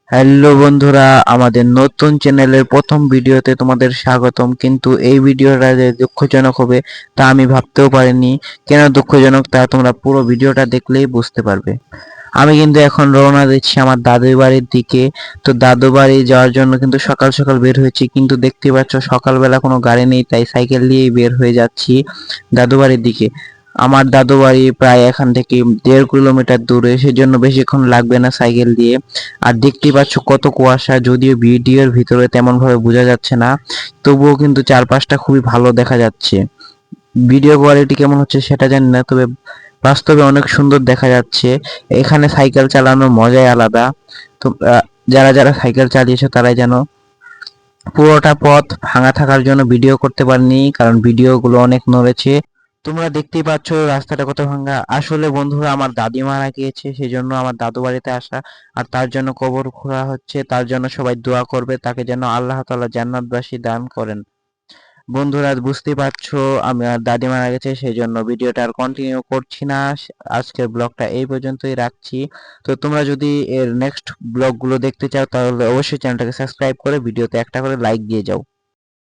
Hello বন্ধুরা, আমাদের নতুন চ্যানেলের প্রথম ভিডিওতে তোমাদের স্বাগতম। কিন্তু এই ভিডিওটা যে দুঃখজনক হবে তা আমি ভাবতেও পারিনি। কেন দুঃখজনক তা তোমরা পুরো ভিডিওটা দেখলেই বুঝতে পারবে। আমি কিন্তু এখন রওনা দিচ্ছি আমার দাদুর বাড়ির দিকে। তো দাদু বাড়ি যাওয়ার জন্য কিন্তু সকাল সকাল বের হয়েছি, কিন্তু দেখতে পাচ্ছ সকালবেলা কোনো গাড়ি নেই, তাই সাইকেল দিয়েই বের হয়ে যাচ্ছি দাদু বাড়ির দিকে। আমার দাদু বাড়ি প্রায় এখান থেকে 1.5 কিলোমিটার দূরে, সেজন্য বেশিক্ষণ লাগবে না সাইকেল দিয়ে। আর দেখতেই পাচ্ছ কত কুয়াশা, যদিও ভিডিওর ভিতরে তেমন ভাবে বোঝা যাচ্ছে না, তবুও কিন্তু চারপাশটা খুবই ভালো দেখা যাচ্ছে। ভিডিও কোয়ালিটি কেমন হচ্ছে সেটা জানি না, তবে বাস্তবে অনেক সুন্দর দেখা যাচ্ছে। এখানে সাইকেল চালানোর মজাই আলাদা। তো যারা যারা সাইকেল চালিয়েছে তারাই জানো। পুরোটা পথ ভাঙা থাকার জন্য ভিডিও করতে পারিনি, কারণ ভিডিও গুলো অনেক নড়েছে। তোমরা দেখতেই পাচ্ছ রাস্তাটা কত ভাঙা। আসলে বন্ধুরা, আমার দাদি মারা গিয়েছে, সেই জন্য আমার দাদু বাড়িতে আসা। আর তার জন্য কবর খোঁড়া হচ্ছে, তার জন্য সবাই দোয়া করবে, তাকে যেন আল্লাহ তাআলা জান্নাতবাসী দান করেন। বন্ধুরা, বুঝতেই পারছো আমার দাদি মারা গেছে, সেই জন্য ভিডিওটা আর কন্টিনিউ করছি না। আজকের ব্লগটা এই পর্যন্তই রাখছি। তো তোমরা যদি এর নেক্সট ব্লগগুলো দেখতে চাও তাহলে অবশ্যই চ্যানেলটাকে সাবস্ক্রাইব করে ভিডিওতে একটা করে লাইক দিয়ে যাও।